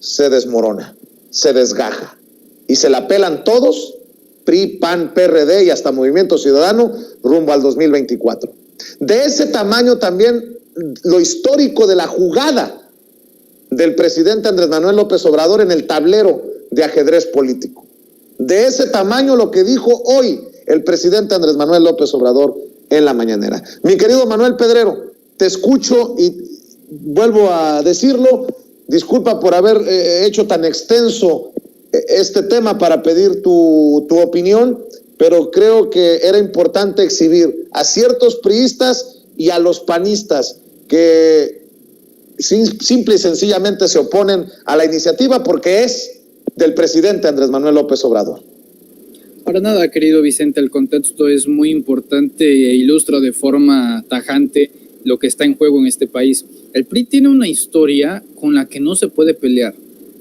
se desmorona, se desgaja y se la pelan todos, PRI, PAN, PRD y hasta Movimiento Ciudadano rumbo al 2024. De ese tamaño también lo histórico de la jugada del presidente Andrés Manuel López Obrador en el tablero de ajedrez político. De ese tamaño lo que dijo hoy el presidente Andrés Manuel López Obrador en la mañanera. Mi querido Manuel Pedrero, te escucho y vuelvo a decirlo, disculpa por haber hecho tan extenso este tema para pedir tu opinión, pero creo que era importante exhibir a ciertos priistas y a los panistas que simple y sencillamente se oponen a la iniciativa porque es del presidente Andrés Manuel López Obrador. Para nada, querido Vicente, el contexto es muy importante e ilustra de forma tajante lo que está en juego en este país. El PRI tiene una historia con la que no se puede pelear.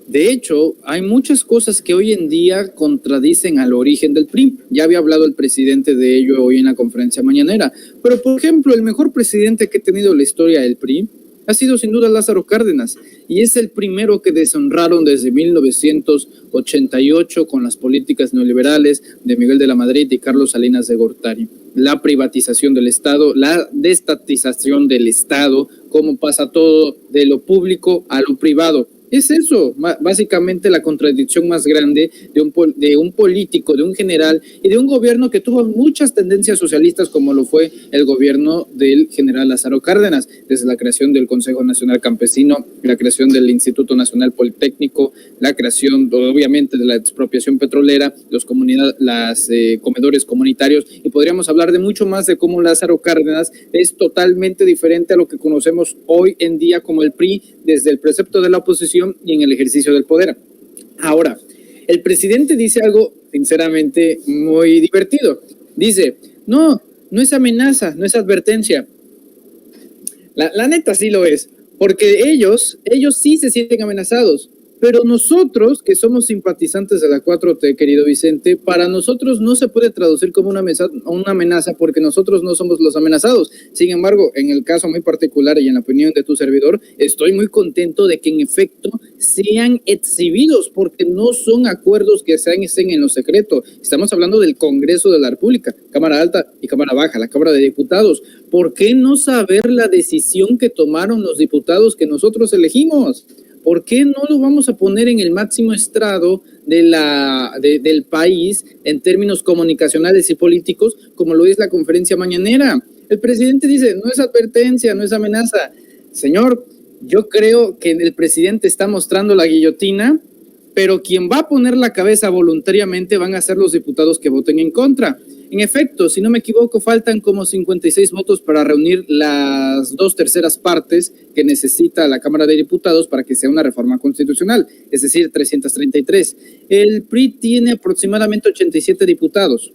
De hecho, hay muchas cosas que hoy en día contradicen al origen del PRI. Ya había hablado el presidente de ello hoy en la conferencia mañanera. Pero, por ejemplo, el mejor presidente que ha tenido la historia del PRI ha sido sin duda Lázaro Cárdenas, y es el primero que deshonraron desde 1988 con las políticas neoliberales de Miguel de la Madrid y Carlos Salinas de Gortari. La privatización del Estado, la desestatización del Estado, cómo pasa todo de lo público a lo privado. Es eso, básicamente la contradicción más grande de un político, de un general y de un gobierno que tuvo muchas tendencias socialistas como lo fue el gobierno del general Lázaro Cárdenas, desde la creación del Consejo Nacional Campesino, la creación del Instituto Nacional Politécnico, la creación obviamente de la expropiación petrolera, los comedores comunitarios, y podríamos hablar de mucho más de cómo Lázaro Cárdenas es totalmente diferente a lo que conocemos hoy en día como el PRI desde el precepto de la oposición y en el ejercicio del poder. Ahora, el presidente dice algo sinceramente muy divertido. Dice, no es amenaza, no es advertencia. La neta sí lo es, porque ellos sí se sienten amenazados. Pero nosotros, que somos simpatizantes de la 4T, querido Vicente, para nosotros no se puede traducir como una amenaza porque nosotros no somos los amenazados. Sin embargo, en el caso muy particular y en la opinión de tu servidor, estoy muy contento de que en efecto sean exhibidos porque no son acuerdos que estén en lo secreto. Estamos hablando del Congreso de la República, Cámara Alta y Cámara Baja, la Cámara de Diputados. ¿Por qué no saber la decisión que tomaron los diputados que nosotros elegimos? ¿Por qué no lo vamos a poner en el máximo estrado del país en términos comunicacionales y políticos, como lo es la conferencia mañanera? El presidente dice, no es advertencia, no es amenaza. Señor, yo creo que el presidente está mostrando la guillotina, pero quien va a poner la cabeza voluntariamente van a ser los diputados que voten en contra. En efecto, si no me equivoco, faltan como 56 votos para reunir las 2/3 partes que necesita la Cámara de Diputados para que sea una reforma constitucional, es decir, 333. El PRI tiene aproximadamente 87 diputados.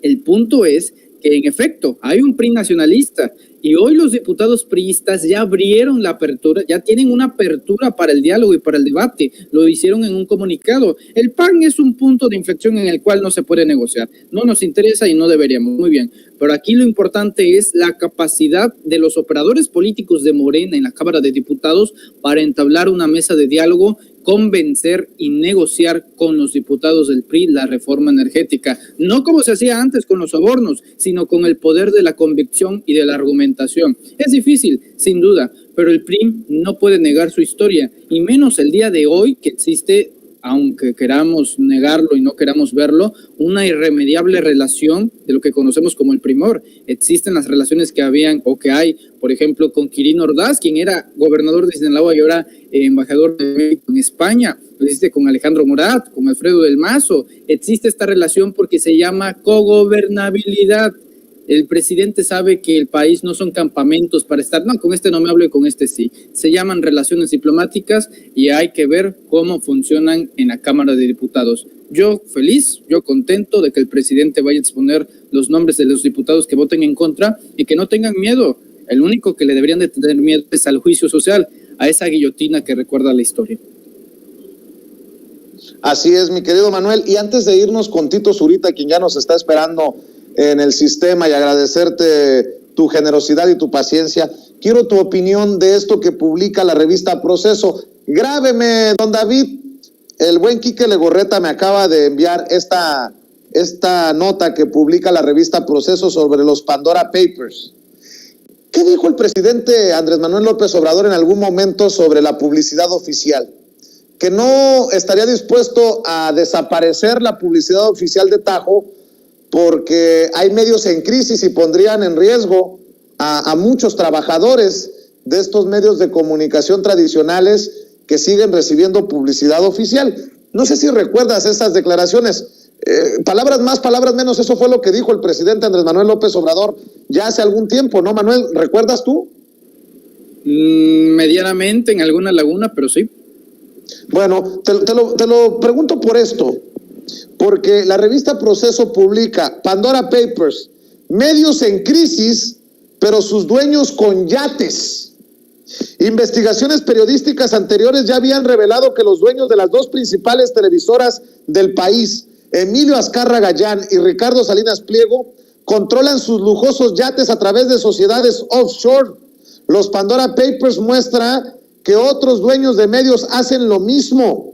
El punto es que, en efecto, hay un PRI nacionalista y hoy los diputados priistas ya abrieron la apertura, ya tienen una apertura para el diálogo y para el debate, lo hicieron en un comunicado. El PAN es un punto de inflexión en el cual no se puede negociar, no nos interesa y no deberíamos, muy bien, pero aquí lo importante es la capacidad de los operadores políticos de Morena en la Cámara de Diputados para entablar una mesa de diálogo, convencer y negociar con los diputados del PRI la reforma energética, no como se hacía antes con los sobornos, sino con el poder de la convicción y de la argumentación. Es difícil, sin duda, pero el PRI no puede negar su historia, y menos el día de hoy que existe, aunque queramos negarlo y no queramos verlo, una irremediable relación de lo que conocemos como el primor. Existen las relaciones que habían o que hay, por ejemplo, con Quirino Ordaz, quien era gobernador de Sinaloa y ahora embajador de México en España. Lo existe con Alejandro Murat, con Alfredo del Mazo. Existe esta relación porque se llama cogobernabilidad. El presidente sabe que el país no son campamentos para estar, no, con este no me hablo y con este sí. Se llaman relaciones diplomáticas y hay que ver cómo funcionan en la Cámara de Diputados. Yo feliz, yo contento de que el presidente vaya a exponer los nombres de los diputados que voten en contra y que no tengan miedo. El único que le deberían de tener miedo es al juicio social, a esa guillotina que recuerda la historia. Así es, mi querido Manuel. Y antes de irnos con Tito Zurita, quien ya nos está esperando en el sistema, y agradecerte tu generosidad y tu paciencia, quiero tu opinión de esto que publica la revista Proceso. Grábeme, don David. El buen Quique Legorreta me acaba de enviar esta nota que publica la revista Proceso sobre los Pandora Papers. ¿Qué dijo el presidente Andrés Manuel López Obrador en algún momento sobre la publicidad oficial? Que no estaría dispuesto a desaparecer la publicidad oficial de tajo porque hay medios en crisis y pondrían en riesgo a muchos trabajadores de estos medios de comunicación tradicionales que siguen recibiendo publicidad oficial. No sé si recuerdas esas declaraciones. Palabras más, palabras menos, eso fue lo que dijo el presidente Andrés Manuel López Obrador ya hace algún tiempo, ¿no, Manuel? ¿Recuerdas tú? Medianamente, en alguna laguna, pero sí. Bueno, te lo pregunto por esto, porque la revista Proceso publica Pandora Papers, medios en crisis, pero sus dueños con yates. Investigaciones periodísticas anteriores ya habían revelado que los dueños de las dos principales televisoras del país, Emilio Azcarra Gallán y Ricardo Salinas Pliego, controlan sus lujosos yates a través de sociedades offshore. Los Pandora Papers muestra que otros dueños de medios hacen lo mismo.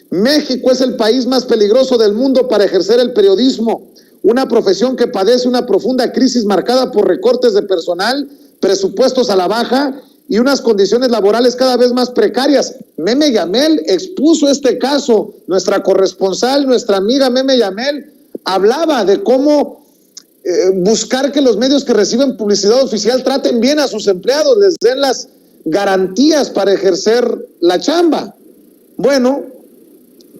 México es el país más peligroso del mundo para ejercer el periodismo, una profesión que padece una profunda crisis marcada por recortes de personal, presupuestos a la baja y unas condiciones laborales cada vez más precarias. Meme Yamel expuso este caso. Nuestra corresponsal, nuestra amiga Meme Yamel, hablaba de cómo buscar que los medios que reciben publicidad oficial traten bien a sus empleados, les den las garantías para ejercer la chamba. Bueno,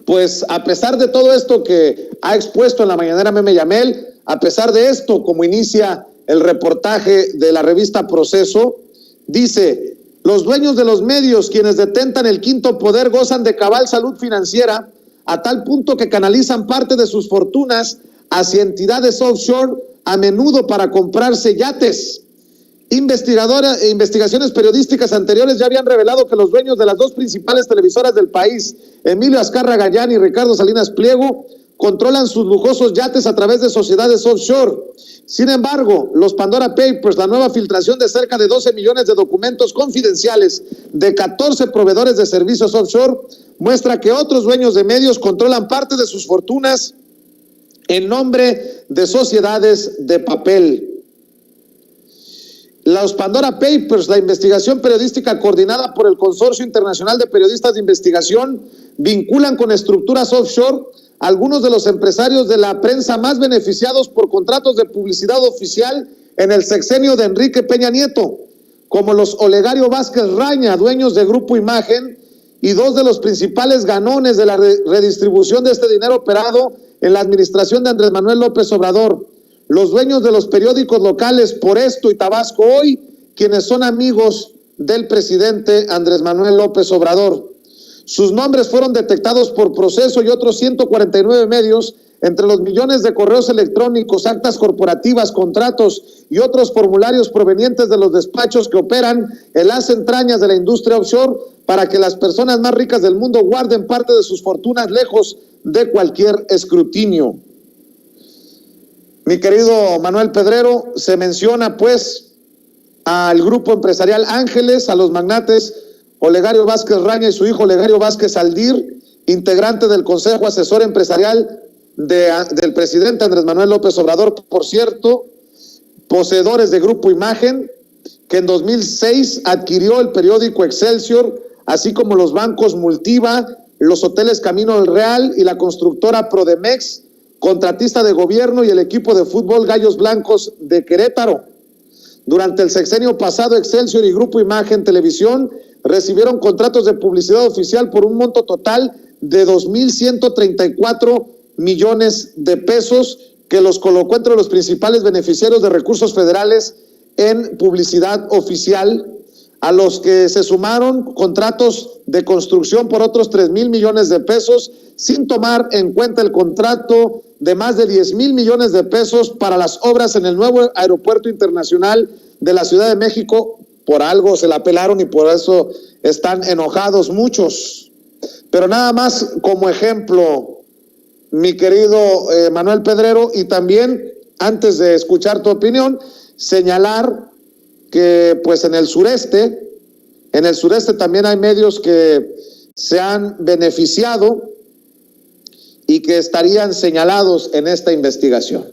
pues a pesar de todo esto que ha expuesto en la mañanera Meme Yamel, a pesar de esto, como inicia el reportaje de la revista Proceso, dice: los dueños de los medios, quienes detentan el quinto poder, gozan de cabal salud financiera a tal punto que canalizan parte de sus fortunas hacia entidades offshore, a menudo para comprarse yates. Investigaciones periodísticas anteriores ya habían revelado que los dueños de las dos principales televisoras del país, Emilio Azcarra Gallán y Ricardo Salinas Pliego, controlan sus lujosos yates a través de sociedades offshore. Sin embargo, los Pandora Papers, la nueva filtración de cerca de 12 millones de documentos confidenciales de 14 proveedores de servicios offshore, muestra que otros dueños de medios controlan parte de sus fortunas en nombre de sociedades de papel. Los Pandora Papers, la investigación periodística coordinada por el Consorcio Internacional de Periodistas de Investigación, vinculan con estructuras offshore a algunos de los empresarios de la prensa más beneficiados por contratos de publicidad oficial en el sexenio de Enrique Peña Nieto, como los Olegario Vázquez Raña, dueños de Grupo Imagen, y dos de los principales ganones de la redistribución de este dinero operado en la administración de Andrés Manuel López Obrador, los dueños de los periódicos locales Por Esto y Tabasco Hoy, quienes son amigos del presidente Andrés Manuel López Obrador. Sus nombres fueron detectados por Proceso y otros 149 medios, entre los millones de correos electrónicos, actas corporativas, contratos y otros formularios provenientes de los despachos que operan en las entrañas de la industria offshore para que las personas más ricas del mundo guarden parte de sus fortunas lejos de cualquier escrutinio. Mi querido Manuel Pedrero, se menciona pues al grupo empresarial Ángeles, a los magnates Olegario Vázquez Raña y su hijo Olegario Vázquez Aldir, integrante del Consejo Asesor Empresarial del presidente Andrés Manuel López Obrador, por cierto, poseedores de Grupo Imagen, que en 2006 adquirió el periódico Excelsior, así como los bancos Multiva, los hoteles Camino del Real y la constructora Prodemex, contratista de gobierno, y el equipo de fútbol Gallos Blancos de Querétaro. Durante el sexenio pasado, Excelsior y Grupo Imagen Televisión recibieron contratos de publicidad oficial por un monto total de 2,134 millones de pesos, que los colocó entre los principales beneficiarios de recursos federales en publicidad oficial, a los que se sumaron contratos de construcción por otros 3,000 millones de pesos, sin tomar en cuenta el contrato de más de 10,000 millones de pesos para las obras en el nuevo aeropuerto internacional de la Ciudad de México. Por algo se la pelaron y por eso están enojados muchos. Pero nada más como ejemplo, mi querido Manuel Pedrero, y también antes de escuchar tu opinión, señalar que pues en el sureste también hay medios que se han beneficiado y que estarían señalados en esta investigación.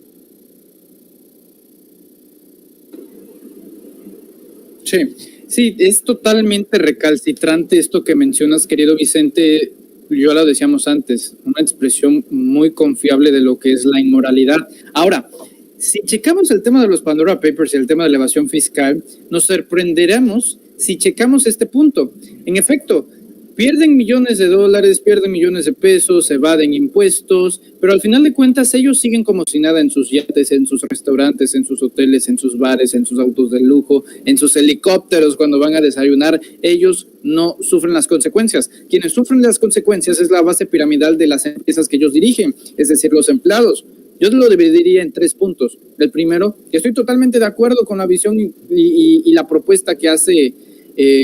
Sí, es totalmente recalcitrante esto que mencionas, querido Vicente. Yo lo decíamos antes, una expresión muy confiable de lo que es la inmoralidad. Ahora, si checamos el tema de los Pandora Papers y el tema de la evasión fiscal, nos sorprenderemos si checamos este punto. En efecto, pierden millones de dólares, pierden millones de pesos, evaden impuestos, pero al final de cuentas ellos siguen como si nada en sus yates, en sus restaurantes, en sus hoteles, en sus bares, en sus autos de lujo, en sus helicópteros cuando van a desayunar. Ellos no sufren las consecuencias. Quienes sufren las consecuencias es la base piramidal de las empresas que ellos dirigen, es decir, los empleados. Yo lo dividiría en 3 puntos. El primero, que estoy totalmente de acuerdo con la visión y la propuesta que hace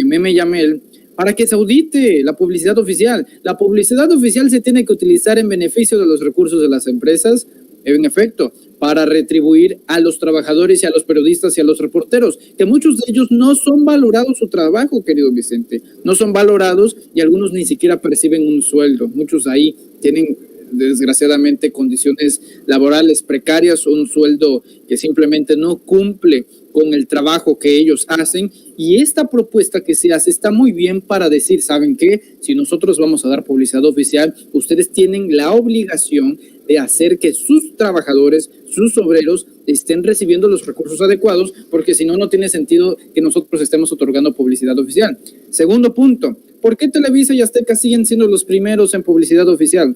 Meme Yamel, para que se audite la publicidad oficial. La publicidad oficial se tiene que utilizar en beneficio de los recursos de las empresas, en efecto, para retribuir a los trabajadores y a los periodistas y a los reporteros, que muchos de ellos no son valorados su trabajo, querido Vicente, no son valorados y algunos ni siquiera perciben un sueldo. Muchos ahí tienen desgraciadamente condiciones laborales precarias, un sueldo que simplemente no cumple con el trabajo que ellos hacen, y esta propuesta que se hace está muy bien para decir, ¿saben qué? Si nosotros vamos a dar publicidad oficial, ustedes tienen la obligación de hacer que sus trabajadores, sus obreros, estén recibiendo los recursos adecuados, porque si no, no tiene sentido que nosotros estemos otorgando publicidad oficial. Segundo punto, ¿por qué Televisa y Azteca siguen siendo los primeros en publicidad oficial?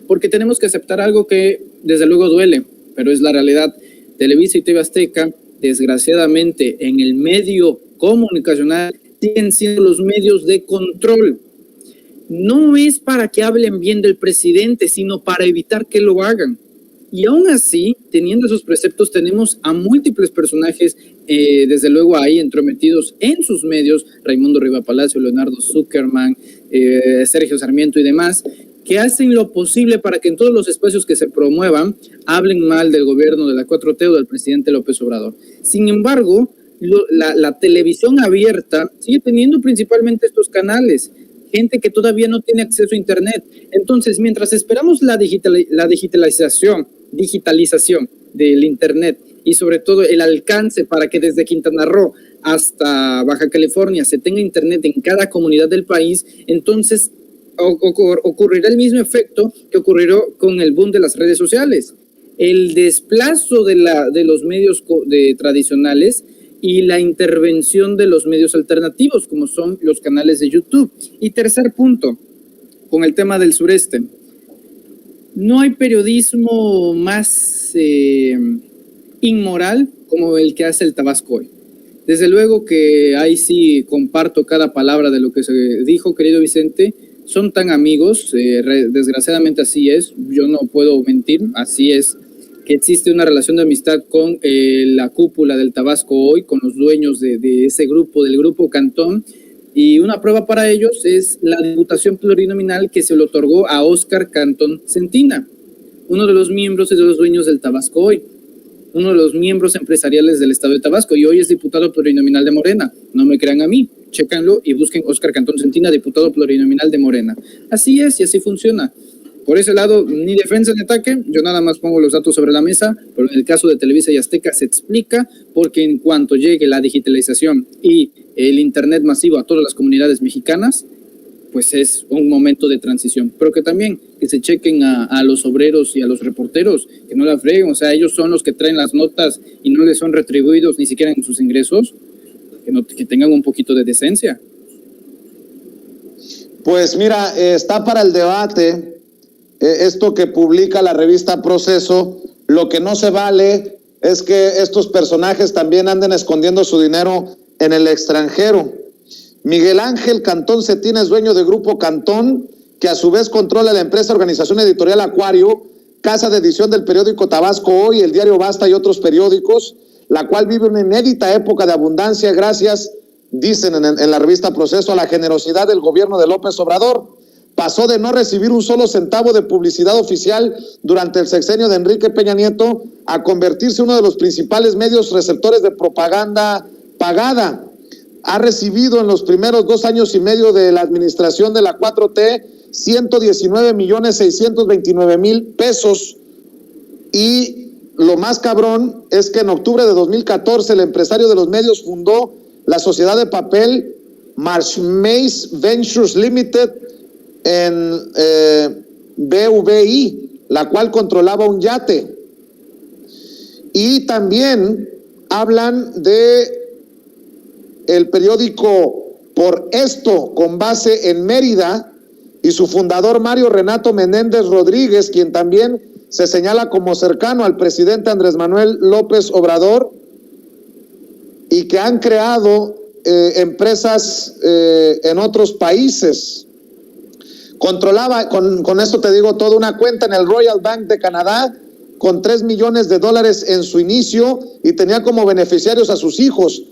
Porque tenemos que aceptar algo que desde luego duele, pero es la realidad. Televisa y TV Azteca, desgraciadamente, en el medio comunicacional, siguen siendo los medios de control. No es para que hablen bien del presidente, sino para evitar que lo hagan. Y aún así, teniendo esos preceptos, tenemos a múltiples personajes, desde luego ahí entrometidos en sus medios, Raimundo Riva Palacio, Leonardo Zuckerman, Sergio Sarmiento y demás, que hacen lo posible para que en todos los espacios que se promuevan hablen mal del gobierno de la 4T o del presidente López Obrador. Sin embargo, la televisión abierta sigue teniendo principalmente estos canales, gente que todavía no tiene acceso a Internet. Entonces, mientras esperamos la digitalización del Internet y sobre todo el alcance para que desde Quintana Roo hasta Baja California se tenga Internet en cada comunidad del país, entonces ocurrirá el mismo efecto que ocurrió con el boom de las redes sociales. El desplazo de los medios tradicionales y la intervención de los medios alternativos, como son los canales de YouTube. Y tercer punto, con el tema del sureste. No hay periodismo más inmoral como el que hace el Tabasco hoy. Desde luego que ahí sí comparto cada palabra de lo que se dijo, querido Vicente. Son tan amigos, desgraciadamente así es, yo no puedo mentir, así es, que existe una relación de amistad con la cúpula del Tabasco hoy, con los dueños de ese grupo, del Grupo Cantón, y una prueba para ellos es la diputación plurinominal que se le otorgó a Óscar Cantón Centina, uno de los miembros y de los dueños del Tabasco hoy, uno de los miembros empresariales del estado de Tabasco, y hoy es diputado plurinominal de Morena. No me crean a mí, chécanlo y busquen Óscar Cantón Centina, diputado plurinominal de Morena. Así es y así funciona. Por ese lado, ni defensa ni ataque, yo nada más pongo los datos sobre la mesa, pero en el caso de Televisa y Azteca se explica, porque en cuanto llegue la digitalización y el Internet masivo a todas las comunidades mexicanas, pues es un momento de transición, pero que también que se chequen a los obreros y a los reporteros, que no la freguen, o sea, ellos son los que traen las notas y no les son retribuidos ni siquiera en sus ingresos, que tengan un poquito de decencia. Pues mira, está para el debate esto que publica la revista Proceso. Lo que no se vale es que estos personajes también anden escondiendo su dinero en el extranjero. Miguel Ángel Cantón Cetina es dueño de Grupo Cantón, que a su vez controla la empresa Organización Editorial Acuario, casa de edición del periódico Tabasco Hoy, el diario Basta y otros periódicos, la cual vive una inédita época de abundancia gracias, dicen en la revista Proceso, a la generosidad del gobierno de López Obrador. Pasó de no recibir un solo centavo de publicidad oficial durante el sexenio de Enrique Peña Nieto a convertirse en uno de los principales medios receptores de propaganda pagada. ha recibido en los primeros 2 años y medio de la administración de la 4T 119,629,000 pesos. Y lo más cabrón es que en octubre de 2014 el empresario de los medios fundó la sociedad de papel Marshmace Ventures Limited en BVI, la cual controlaba un yate. Y también hablan de el periódico Por Esto, con base en Mérida, y su fundador Mario Renato Menéndez Rodríguez, quien también se señala como cercano al presidente Andrés Manuel López Obrador, y que han creado empresas en otros países. Controlaba, con esto te digo todo, una cuenta en el Royal Bank de Canadá con $3 millones en su inicio y tenía como beneficiarios a sus hijos.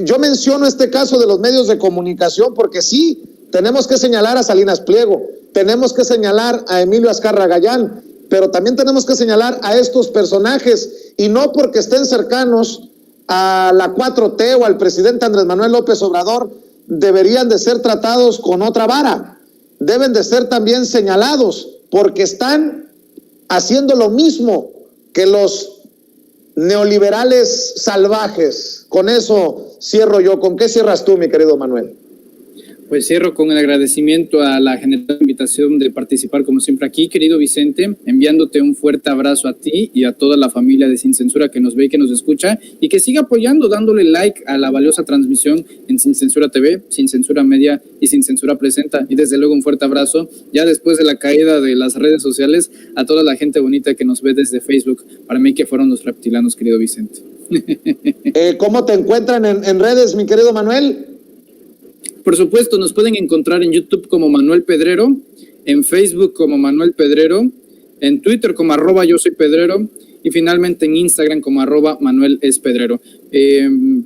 Yo menciono este caso de los medios de comunicación porque sí, tenemos que señalar a Salinas Pliego, tenemos que señalar a Emilio Azcarra Gallán, pero también tenemos que señalar a estos personajes, y no porque estén cercanos a la 4T o al presidente Andrés Manuel López Obrador deberían de ser tratados con otra vara, deben de ser también señalados porque están haciendo lo mismo que los neoliberales salvajes. Con eso cierro yo. ¿Con qué cierras tú, mi querido Manuel? Pues cierro con el agradecimiento a la generosa invitación de participar como siempre aquí, querido Vicente, enviándote un fuerte abrazo a ti y a toda la familia de Sin Censura que nos ve y que nos escucha, y que siga apoyando, dándole like a la valiosa transmisión en Sin Censura TV, Sin Censura Media y Sin Censura Presenta. Y desde luego un fuerte abrazo, ya después de la caída de las redes sociales, a toda la gente bonita que nos ve desde Facebook. Para mí que fueron los reptilianos, querido Vicente. ¿Cómo te encuentran en redes, mi querido Manuel? Por supuesto, nos pueden encontrar en YouTube como Manuel Pedrero, en Facebook como Manuel Pedrero, en Twitter como @yosoypedrero y finalmente en Instagram como @ManuelEsPedrero.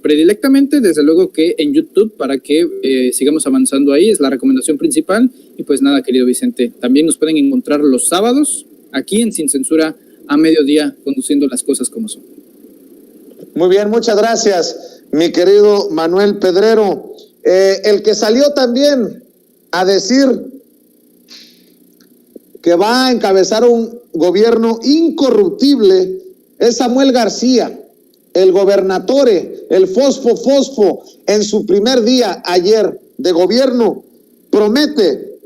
Predilectamente, desde luego que en YouTube, para que sigamos avanzando ahí, es la recomendación principal. Y pues nada, querido Vicente, también nos pueden encontrar los sábados aquí en Sin Censura a mediodía, conduciendo las cosas como son. Muy bien, muchas gracias, mi querido Manuel Pedrero. El que salió también a decir que va a encabezar un gobierno incorruptible es Samuel García, el gobernatore, el fosfo, en su primer día ayer de gobierno, promete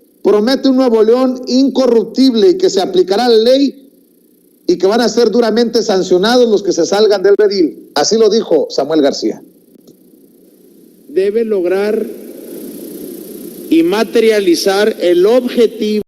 un Nuevo León incorruptible y que se aplicará la ley y que van a ser duramente sancionados los que se salgan del redil. Así lo dijo Samuel García. Debe lograr y materializar el objetivo